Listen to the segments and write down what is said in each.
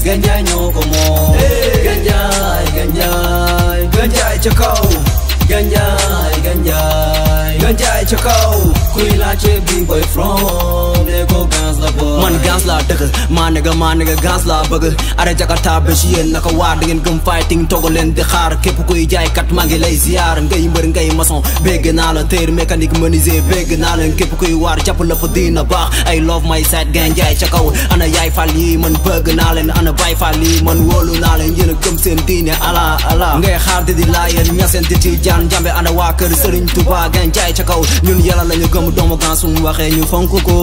Ganjay ñoo ko moom Ganjay Ganjay Ganjay ca kaw Ganjay Ganjay Ganjay ca kaw kuy laajte bi boy from ne ko Gans la boy man Gans la dëgg maa nigga Gans la bëgg are Jakarta ba ci yéen naka waar da ngeen gëm fighting toogo leen di xaar képp kuy jaay kat maa ngi lay ziar ngay mbër ngay maçon bégg naa la téer mécanique menuisier bégg naa leen képp kuy waar jàpp lépp dina baax I love my side Ganjay ca kaw ana yaay fal yi man bëgg naa leen ana bay fal yi man wóolu naa leen yéen a gëm seen diine ala ala ngay xaar di laayeen ñaseen di Tijaan Njambe ana waa kër Serigne Touba Ganjay ca kaw ñun yàlla lañu gëm doomu Gans su mu waxee ñu fonk ko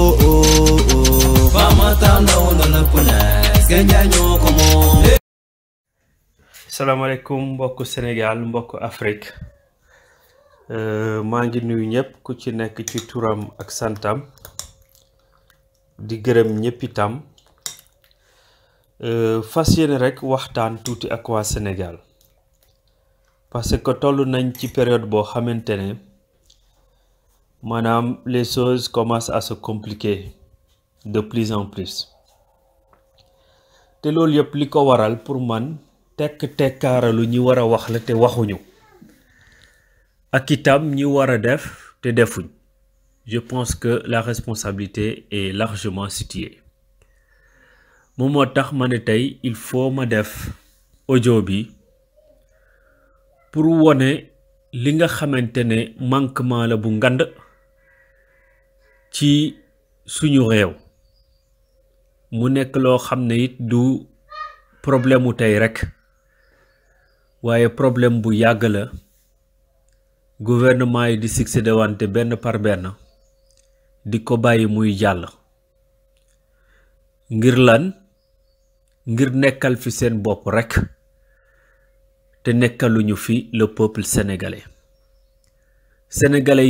Famata ndaw na lépp nees Ganjay ñoo ko moom. salaamaaleykum mbokku Sénégal mbokku Afrique maa ngi nuyu ñëpp ku ci nekk ci turam ak santam di gërëm ñëpp itam fas yéene rek waxtaan tuuti ak waa Sénégal parce que toll nañ ci période boo xamante ne maanaam les choses commencent à se compliquer de plus en plus te loolu yëpp li ko waral pour man tekkaaralu ñi war a wax la te waxuñu ak itam ñi war a def te defuñ je pense que la responsabilité est largement située moom moo tax ma ne tey il faut ma def audio bi pour wone li nga xamante ne manquement la bu ngand ci suñu réew mu nekk loo xam ne it du problème mu tey rek waaye problème bu yàgg la gouvernement yi di succédé wante benn par benn di ko bàyyi muy jàll ngir lan ngir nekkal fi seen bopp rek te nekkaluñu fi le peuple sénégalais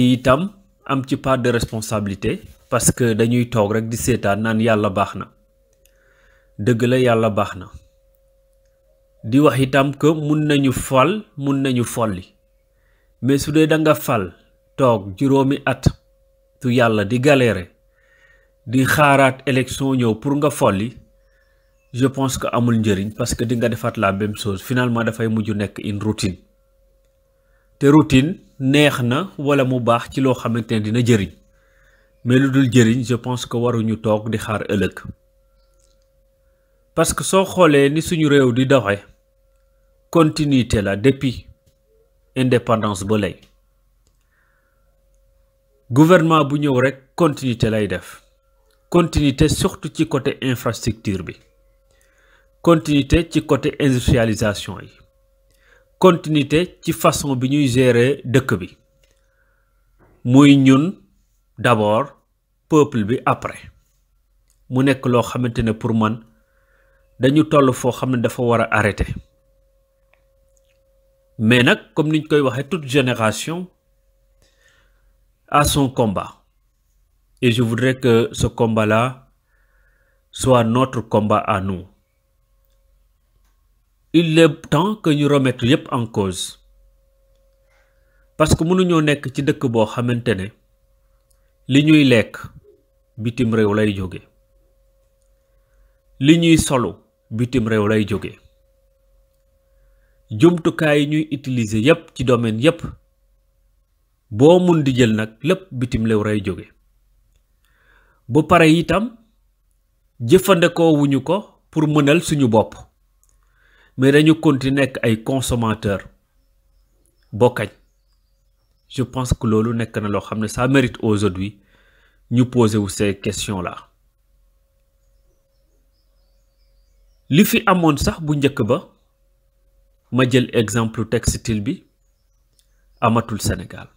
yi itam am ci part de responsabilité parce que dañuy toog rek di seetaan naan yàlla baax na dëgg la yàlla baax na di wax itam que mun nañu fal mun nañu folli mais su dee da nga fal toog juróomi at tu yàlla di galérer di xaaraat élection ñëw pour nga folli je pense que amul njëriñ parce que di nga defaat la même chose finalement dafay mujj nekk une routine te routine neex na wala mu baax ci loo xamante ne dina jëriñ mais lu dul jëriñ je pense que waruñu toog di xaar ëllëg parce que soo xoolee ni suñu réew di doxe continuité la depuis indépendance ba lay gouvernement bu ñëw rek continuité lay def continuité surtout ci côté infrastructure bi continuité ci côté industrialisation yi continuité ci façon bi ñuy gérer dëkk bi muy ñun d'abord peuple bi après mu nekk loo xamante ne pour man dañu toll foo xam ne dafa war a arrêter mais nag comme niñ koy waxee toute génération a son combat et je voudrais que ce combat-là soit notre combat à nous. Il est temps que ñu remettre yépp en cause parce que mënuñoo nekk ci dëkk boo xamante ne li ñuy lekk bitim réew lay jóge li ñuy solo bitim réew lay jóge jumtukaay yi ñuy utiliser yépp ci domaine yépp boo mun di jël nag lépp bitim réew lay jóge bu pare itam jëfandikoo wuñu ko pour mënal suñu bopp mais dañu continuer nekk ay consommateurs bokkañ je pense que loolu nekk na loo xam ne ça mérite aujourd'hui ñu poser wu ces questions là li fi amoon sax bu njëkk ba ma jël exemple textile bi amatul Sénégal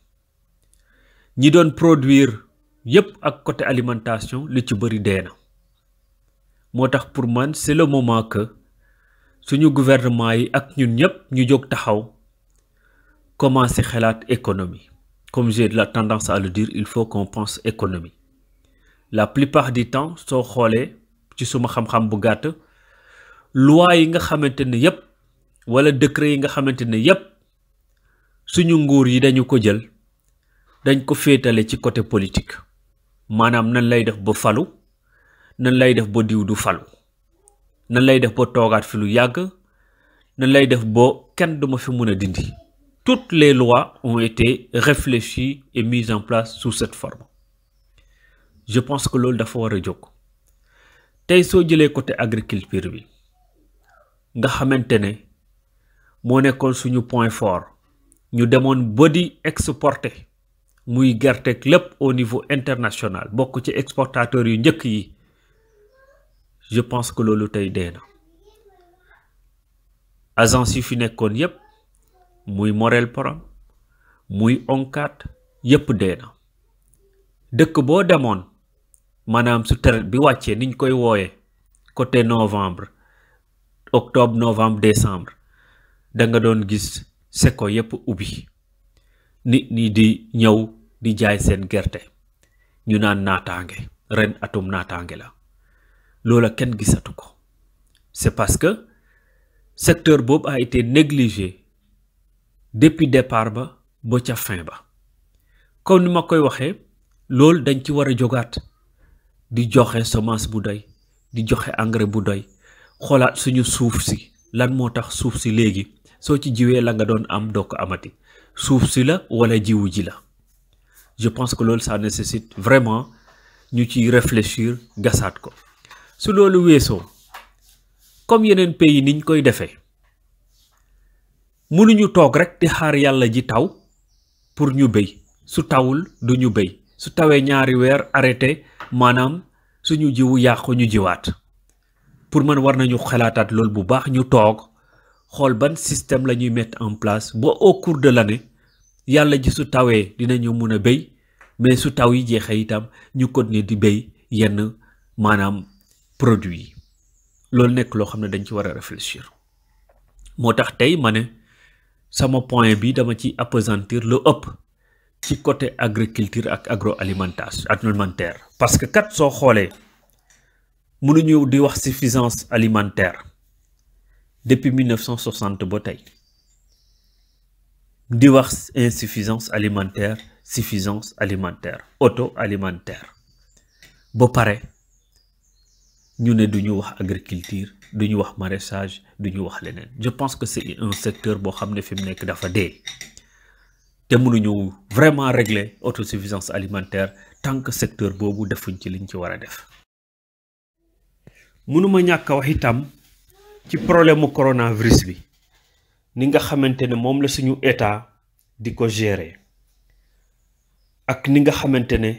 ñi doon produire yépp ak côté alimentation li ci bëri dee na moo tax pour man c'est le moment que suñu gouvernement yi ak ñun ñëpp ñu jóg taxaw commencer xalaat économie comme j'ai la tendance à le dire il faut qu'on pense économie la plupart du temps soo xoolee ci suma xam-xam bu gàtt loi yi nga xamante ne yépp wala décret yi nga xamante ne yépp suñu nguur yi dañu ko jël dañ ko féetale ci côté politique maanaam nan lay def ba falu nan lay def ba diw du falu nan lay def ba toogaat fi lu yàgg nan lay def ba kenn duma fi mën a dindi. Toutes les lois ont été réfléchies et mises en place sous cette forme. Je pense que loolu dafa war a jóg tey soo jëlee côté agriculture bi nga xamante ne moo nekkoon suñu point fort ñu demoon ba di exporter muy gerte lépp au niveau international bokk ci exportateurs yu njëkk yi. Je pense que loolu tey dee na agence yi fi nekkoon yépp muy Morel Prom muy ONCAD yépp dee na dëkk boo demoon maanaam su traite bi wàccee niñ koy wooyee côté novembre octobre novembre décembre da nga doon gis seko yépp ubbi nit ñi di ñëw di jaay seen gerte ñu naan naataange ren atum naataange la loola kenn gisatu ko. C'est parce que secteur boobu a été négligé depuis départ ba ca fin ba comme ni ma koy waxee loolu dañ ci war a jógaat di joxe semence bu doy di joxe engrais bu doy xoolaat suñu suuf si lan moo tax suuf si léegi soo ci jiwee la nga doon am doo ko amati suuf si la wala jiwu ji la. Je pense que loolu ça nécessite vraiment ñu ciy réfléchir gasaat ko. su loolu weesoo comme yeneen pays niñ koy defee mënuñu toog rek di xaar yàlla ji taw pour ñu béy su tawul du ñu béy su tawee ñaari weer arrêté maanaam suñu jiwu yàqu ñu jiwaat pour man war nañu xalaataat loolu bu baax ñu toog xool ban système la ñuy mettre en place ba au cours de l'année yàlla ji su tawee dinañu mun a béy mais su taw yi jeexee itam ñu continuer di béy yenn maanaam produit yi loolu nekk loo xam ne dañ ci war a réfléchir moo tax tey ma ne sama point bi dama ci appesantir lu ëpp ci côté agriculture ak agroalimentaire parce que kat soo xoolee mënuñu di wax suffisance alimentaire depuis 1960 ba tey di wax insuffisance alimentaire suffisance alimentaire auto-alimentaire ba pare ñu ne duñu wax agriculture duñu wax maraîchage duñu wax leneen. Je pense que c'est un secteur boo xam ne fi mu nekk dafa dee te mënuñu vraiment régler autosuffisance alimentaire tant que secteur boobu defuñ ci liñ ci war a def. mënuma ñàkk a wax itam ci problème mu coronavirus bi ni nga xamante ne moom la suñu état di ko gérer ak ni nga xamante ne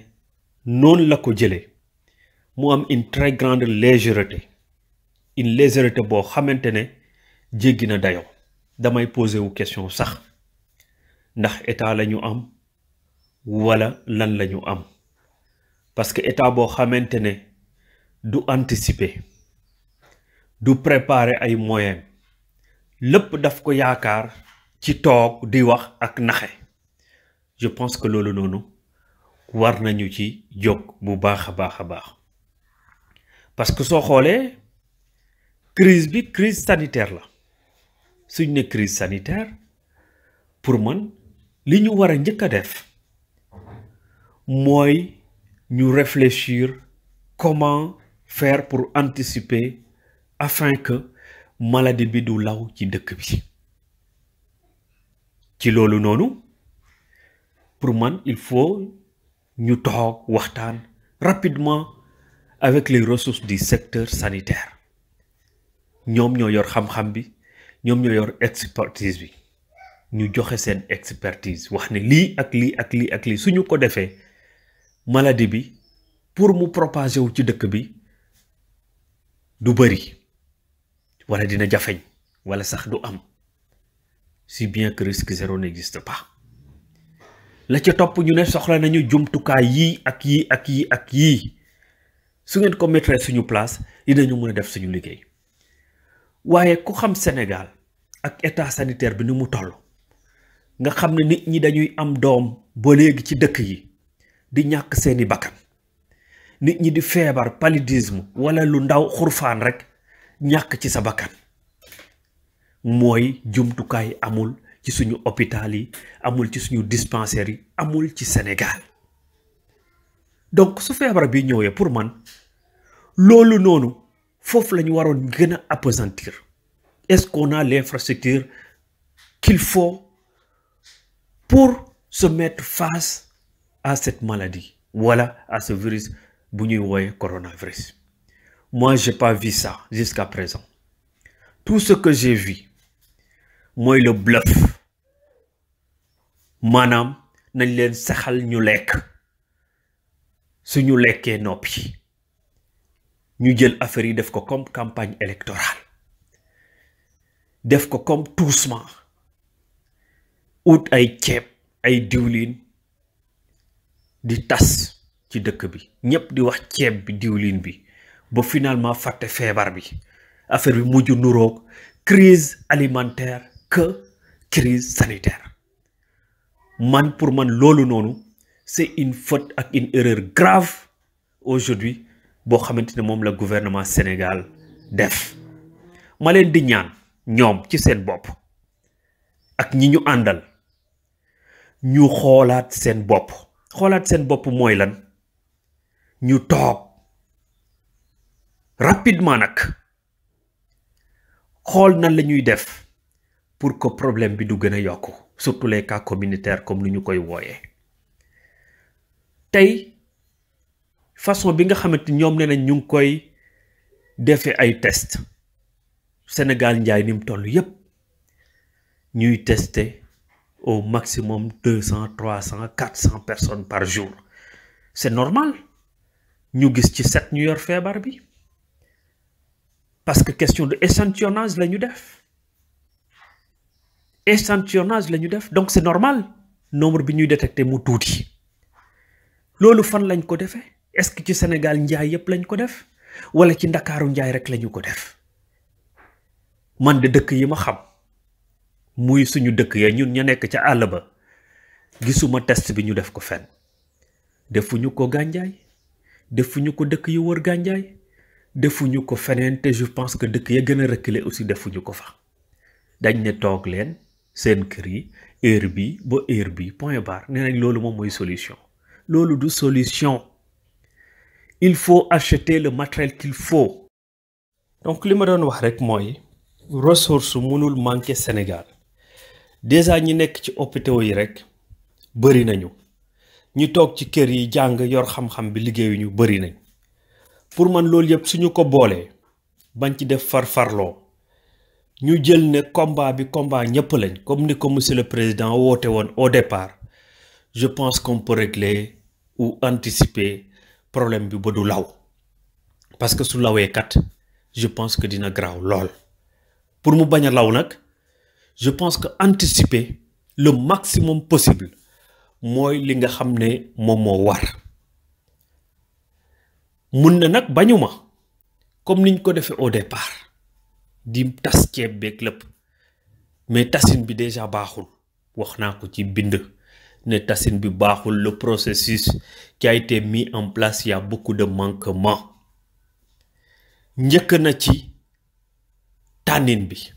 noonu la ko jëlee mu am une très grande légèreté boo xamante ne jéggi na dayoo damay poser wu question sax ndax état la ñu am wala lan la ñu am parce que état boo xamante ne du anticiper du préparer ay moyens lépp daf ko yaakaar ci toog di wax ak naxe je pense que loolu noonu war nañu ci jóg bu baax a baax a baax parce que soo xoolee crise bi crise sanitaire la suñ ne crise sanitaire pour man li ñu war a njëkk a def mooy ñu réfléchir comment faire pour anticiper afin que maladie bi du law ci dëkk bi ci loolu noonu pour man il faut ñu toog waxtaan rapidement avec les ressources du secteur sanitaire ñoom ñoo yor xam-xam bi ñoom ñoo yor expertise bi ñu joxe seen expertise wax ne lii ak lii ak lii ak lii suñu ko defee maladie bi pour mu propager wu ci dëkk bi du bëri wala dina jafeñ wala sax du am si bien que risque zéro n'existe pas la ca topp ñu ne soxla nañu jumtukaay yii ak yii ak yii ak yii su ngeen ko mettre suñu place dinañu mën a def suñu liggéey waaye ku xam Sénégal ak état sanitaire bi ni mu toll nga xam ne nit ñi dañuy am doom ba léegi ci dëkk yi di ñàkk seeni bakkan nit ñi di feebar paludisme wala lu ndaw xurfaan rek ñàkk ci sa bakkan mooy jumtukaay amul ci suñu hôpital yi amul ci suñu dispensaires yi amul ci Sénégal donc su feebar bi ñëwee pour man loolu noonu foofu la ñu waroon gën a appesantir. Est-ce qu'on a l'infrastructure qu'il faut pour se mettre face à cette maladie, voilà, à ce virus bu ñuy wooye coronavirus? Moi, j'ai pas vu ça jusqu'à présent. Tout ce que j'ai vu mooy le bluff. maanaam nañ leen saxal ñu lekk, suñu lekkee noppi ñu jël affaire yi def ko comme campagne électorale, def ko comme toussement, ut ay ceeb ay diwlin di tas ci dëkk bi, ñëpp di wax ceeb bi diwlin bi, ba finalement fàtte feebar bi. Affaire bi mujj nuroog crise alimentaire que crise sanitaire. Pour man loolu noonu c'est une faute ak une erreur grave aujourd'hui boo xamante ne moom la gouvernement Sénégal def. Ma leen di ñaan ñoom ci seen bopp ak ñi ñu àndal ñu xoolaat seen bopp. Xoolaat seen bopp mooy lan? ñu toog rapidement nag xool nan la ñuy def pour que problème bi du gën a yokku, surtout les cas communautaires comme ni ñu koy wooyee. Tey façon bi nga xamante ñoom nee nañ ñu ngi koy defee ay test Sénégal njaay ni mu toll yépp ñuy tester au maximum 200, 300, 400 personnes par jour. C'est normal ñu gis ci 7 ñu yor feebar bi parce que question de échantillonnage la ñu def. Échantillonnage la ñu def, donc c'est normal nombre bi ñuy détecté mu tuuti. Loolu fan lañ ko defee? Est-ce que ci Sénégal njaay yépp lañ ko def wala ci Ndakaaru njaay rek lañu ko def? Man de dëkk yi ma xam muy suñu dëkk ya ñun ña nekk ca àll ba gisuma test bi ñu def ko fenn. Defuñu ko Gandiaye, defuñu ko dëkk yu wër Gandiaye, defuñu ko feneen, te je pense que dëkk ya gën a reculé aussi defuñu ko fa. Dañ ne toog leen seen kër yi heure bi ba heure bi point barre. Nee nañ loolu moom mooy solution. Loolu du solution. Il faut acheter le matériel qu'il faut. Donc li ma doon wax rek mooy ressource mënul manquer Sénégal. Déjà ñi nekk ci hôpitaux yi rek bëri nañu, ñu toog ci kër yi jàng yor xam-xam bi liggéeyuñu bëri nañ. Pour man loolu yëpp suñu ko boolee bañ ci def farfarloo, ñu jël ne combat bi combat ñëpp lañ, comme ni ko monsieur le président woote woon au départ, je pense qu'on peut régler ou anticiper problème bi ba du law. Parce que su lawee kat je pense que dina graaw lool. Pour mu bañ a law nag je pense que anticiper le maximum possible mooy li nga xam ne moom moo war. Mun na nag bañuma comme niñ ko defee au départ di tas ceeb beeg lépp, mais tasin bi déjà baaxul. Wax naa ko ci bind ne tasin bi baaxul. Le processus qui a été mis en place, il y a beaucoup de manquements. Njëkk na ci tànnin bi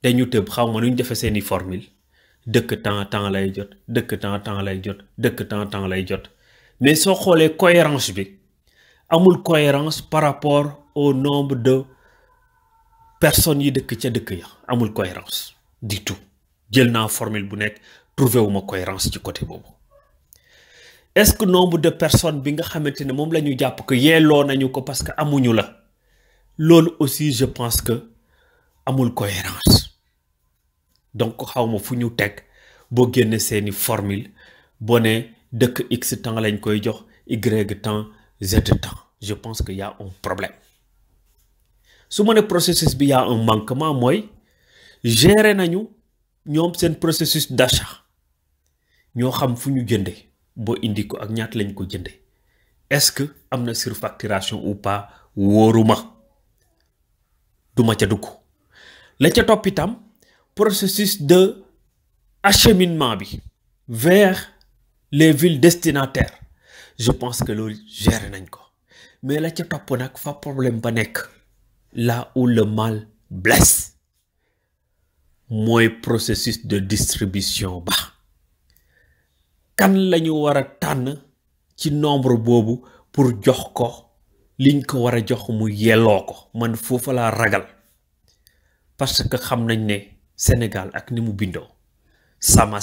dañu tëb xaw ma nu ñu defee seeni formule, dëkk temps lay jot, dëkk temps lay jot, dëkk temps lay jot. Mais soo xoolee cohérence bi amul cohérence par rapport au nombre de personnes yi dëkk ca dëkk ya. Amul cohérence du tout. Jël naa formule bu nekk trouvé wu ma cohérence ci côté boobu. Est-ce que nombre de personnes bi nga xamante ne moom la ñu jàpp que yelloo nañu ko parce que amuñu la, loolu aussi je pense que amul cohérence. Donc xawma fu ñu teg boo génne seeni formule boo ne dëkk x temps lañ koy jox, y temps, z temps. Je pense qu'il y a un problème. Su ma ne processus bi y a un manquement mooy gérer nañu ñoom seen processus d'achat, ñoo xam fu ñu jënde boo indi ko ak ñaat lañ ko jënde. Est-ce que am na surfacturation ou pas? Wóoruma, duma ca dugg. La ca topp itam processus de acheminement bi vers les villes destinataires, je pense que loolu gérer nañ ko. Mais la ca topp nag fa problème ba nekk, là où le mal blesse, mooy processus de distribution ba. Kan lañu war a tànn ci nombre boobu pour jox ko liñ ko war a jox mu yelloo ko man foofa laa ragal parce que xam nañ ne Sénégal ak ni mu bindoo sama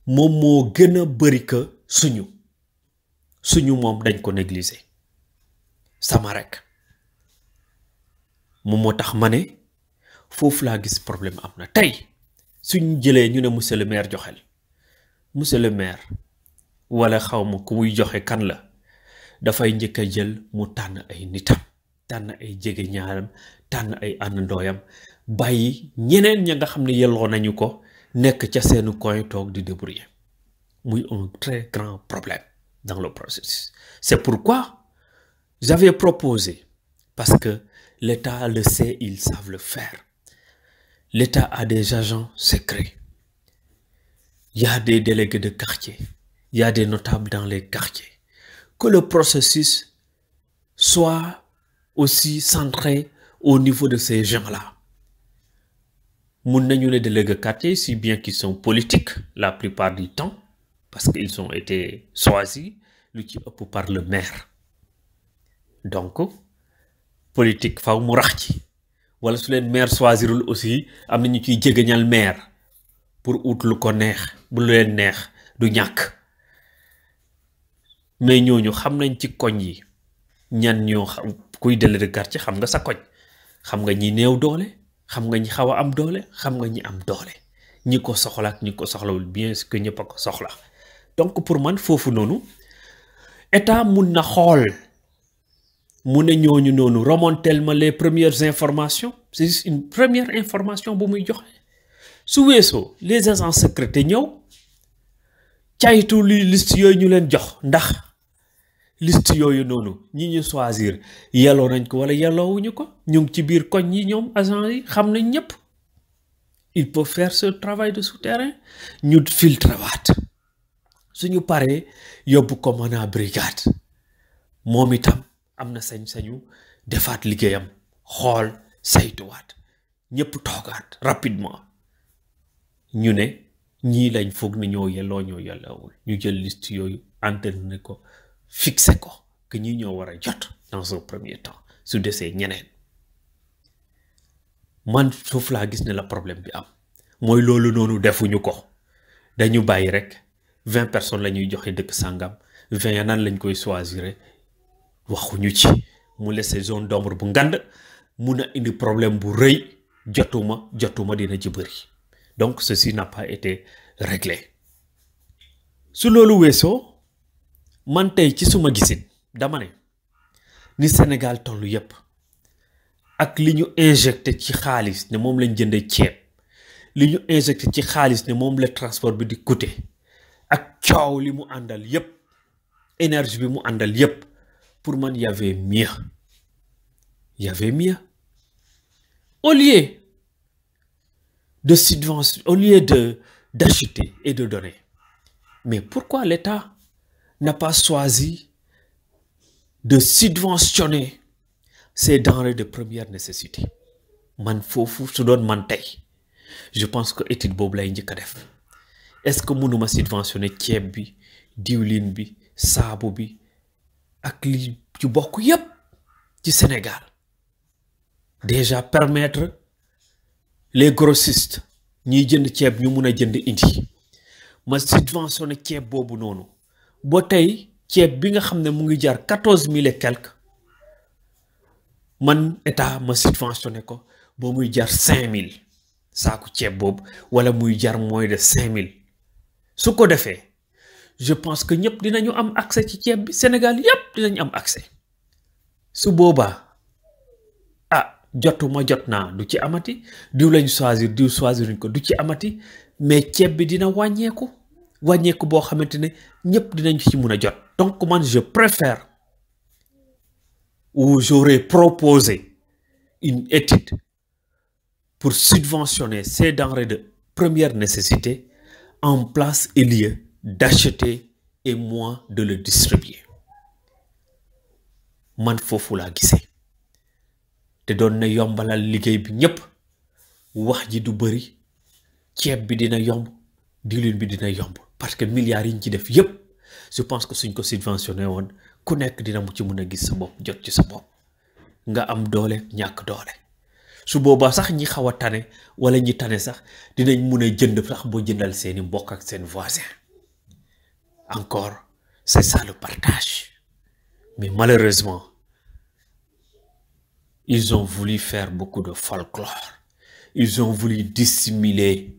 moom moo gën a bëri que suñu moom dañ ko négliger sama rek moom moo tax ma ne foofu laa gis problème am na tey suñ jëlee ñu ne monsieur le maire joxel monsieur le maire wala xawma ku muy joxe kan la dafay njëkk a jël mu tànn ay nitam tànn ay jege ñaaram tànn ay àndandooyam bàyyi ñeneen ña nga xam ne yelloo nañu ko nekk ca seenu coin toog di débrouiller muy un très grand problème dans le processus. C'est pourquoi j'avais proposé, parce que l'État le sait, ils savent le faire. L'État a des agents secrets. Il y a des délégués de quartier. Il y a des notables dans les quartiers. Que le processus soit aussi centré au niveau de ces gens-là. Nous avons des délégués de quartier, si bien qu'ils sont politiques la plupart du temps, parce qu'ils ont été choisis par le maire. Donc, politique, il faut que vous wala su leen maire choisirul aussi am na ñu ciy jégañal maire pour ut lu ko neex bu lu leen neex du ñàkk mais ñooñu xam nañ ci koñ yi ñan ñoo xam kuy délégué de quartier xam nga sa koñ xam nga ñi néew doole xam nga ñi xaw a am doole xam nga ñi am doole ñi ko soxla ak ñi ko soxlawul bien que ñëpp a ko soxla donc pour man foofu noonu état mun na xool mu ne ñooñu noonu remontel ma les premières informations c'est juste une première information bu muy joxe su weesoo les agents secrets te ñëw caytu li liste yooyu ñu leen jox ndax liste yooyu noonu ñi ñu choisir yelloo nañ ko wala yelloowuñu ko ñu ngi ci biir koñ yi ñoom agents yi xam nañ ñëpp il peut faire ce travail de souterrain ñu filtre waat suñu paree yóbbu commandant brigade moom itam am na sañ-sañu defaat liggéeyam xool saytuwaat ñëpp toogaat rapidement ñu ne ñii lañ foog ne ñoo yelloowul ñu jël liste yooyu antenne ko fixé ko que ñii ñoo war a jot dans un premier temps su desee ñeneen man foofu laa gis ne la problème bi am mooy loolu noonu defuñu ko dañu bàyyi rek 20 personnes la ñuy joxe dëkk sàngam 20 nan lañ koy choisir waxuñu ci mu laissé zone d'ombre bu ngand mun a indi problème bu rëy jotuma dina ci bëri donc ceci n'a pas été réglé su loolu weesoo man tey ci suma gisin dama ne ni Sénégal tollu yépp ak li ñu injecté ci xaalis ne moom lañ jëndee ceeb li ñu injecté ci xaalis ne moom la transport bi di coûter ak coow li mu àndal yépp énergie bi mu àndal yépp pour moi, il y avait mieux. Il y avait mieux. Au lieu de subventionner, au lieu d'acheter et de donner. Mais pourquoi l'État n'a pas choisi de subventionner ces denrées de première nécessité? Man fofu su doon man tay. Je pense que étude boobu lay njëkk a def. Est-ce que mënuma subventionner ceeb bi, diwlin bi, saabu bi, ak li ci bokk yépp ci Sénégal déjà permettre les grossistes ñiy jënd ceeb ñu mun a jënd indi ma subventionné ceeb boobu noonu ba tey ceeb bi nga xam ne mu ngi jar 14 000 et quelques man état ma subventionné ko ba muy jar 5 000 saaku ceeb boobu wala muy jar moins de 5 000 su ko defee je pense que ñëpp dinañu am accès ci ceeb bi Sénégal yépp dinañ am accès su boobaa jotuma jot naa du ci amati diw lañ choisir ko du ci amati mais ceeb bi dina wàññeeku boo xamante ne ñëpp dinañ ci mun a jot donc man je préfère ou j'aurais proposé une étude pour subventionner ces denrées de première nécessité en place et lieu d'acheter et moi de le distribuer man foofu laa gisee te doon na yombalal liggéey bi ñëpp wax ji du bëri ceeb bi dina yomb diwlin bi dina yomb parce que milliards yi ñu ci def yépp je pense que suñ ko subventionné woon ku nekk dina mu ci mën a gis sa bopp jot ci sa bopp nga am doole ñàkk doole su boobaa sax ñi xaw a tane wala ñi tane sax dinañ mun a jënd sax boo jëndal seeni mbokk ak seen voisin encore c'est ça le partage mais malheureusement ils ont voulu faire beaucoup de folklore ils ont voulu dissimuler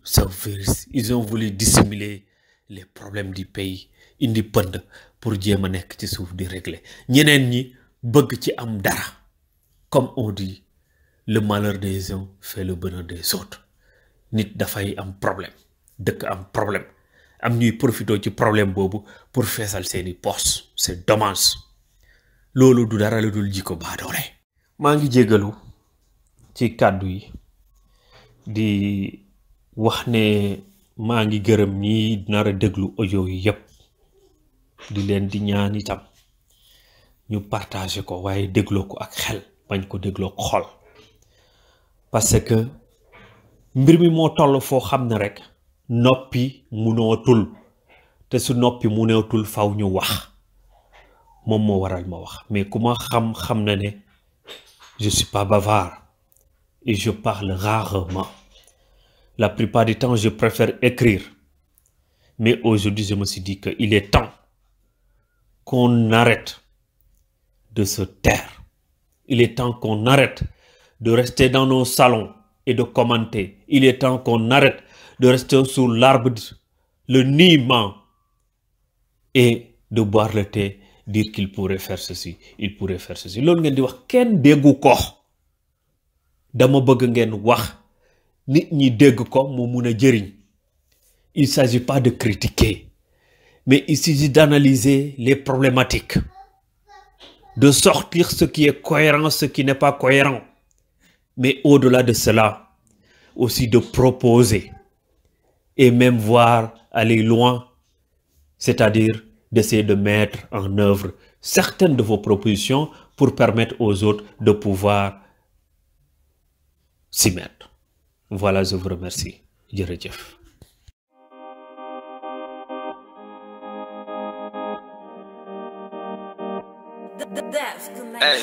ce virus ils ont voulu dissimuler les problèmes du pays indi pënd pour jéem a nekk ci suuf di régler ñeneen ñi bëgg ci am dara comme on dit le malheur des uns fait le bonheur des autres nit dafay am problème dëkk am problème am ñuy profité ci problème boobu pour feesal seeni poches c'est dommage loolu du dara lu dul jikko baadoole maa ngi jégalu ci kàddu yi di wax ne maa ngi gërëm ñi nar a déglu audio yi yépp di leen di ñaan itam ñu partager ko waaye dégloo ko ak xel bañ ko dégloo ko xol parce que mbir mi moo toll foo xam ne rek noppi munootul te su noppi munootul faw ñu wax moom moo waral ma wax mais ku ma xam na ne je suis pas bavard et je parle rarement la plupart du temps je préfère écrire mais aujourd'hui je me suis dit que il est temps qu'on arrête de se taire. Il est temps qu'on arrête de rester dans nos salons et de commenter. Il est temps qu'on arrête de rester sous l'arbre, le niement, et de boire le thé, dire qu'il pourrait faire ceci, il pourrait faire ceci. Loolu ngeen di wax kenn déggu ko. Dama bëgg ngeen wax nit ñi dégg ko mu mun a jëriñ. Il ne s'agit pas de critiquer, mais il s'agit d'analyser les problématiques. De sortir ce qui est cohérent, ce qui n'est pas cohérent. Mais au-delà de cela, aussi de proposer et même voir aller loin, c'est-à-dire d'essayer de mettre en œuvre certaines de vos propositions pour permettre aux autres de pouvoir s'y mettre. Voilà, je vous remercie. Jërëjëf. Hey,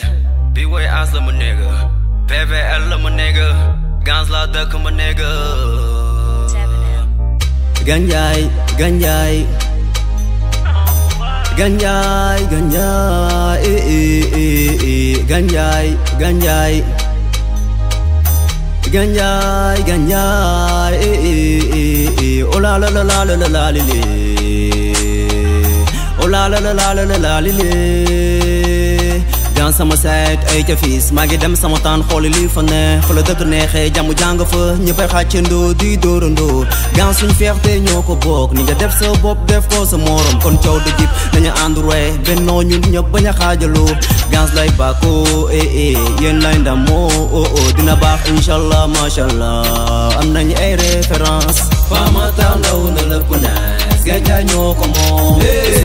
B-Way Asla my nigga, PVL my nigga, Gans la dëkk my nigga. Ganjay, ganjay, ganjay, ganjay, ganjay, ganjay, ganjay, ganjay, oh la la la la la la la li, oh la la la la la la li. Dans sama site ay ca fiis maa ngi dem sama taan xooli lii fa ne fa la dëgg neexee jàmm jàng fa ñëppay xàccandoo di dóorandoo gan suñ feexte ñoo ko bokk ni nga def sa bopp def ko sa morom kon coow du jib dañu ànduree bennoo ñun ñëpp bañ a xaajaloo gans lay bàkkoo yéen lay ndamoo dina baax inshallah mashallah am nañ ay référence Fama Taw ndaw na lépp nees Ganjay ñoo ko moom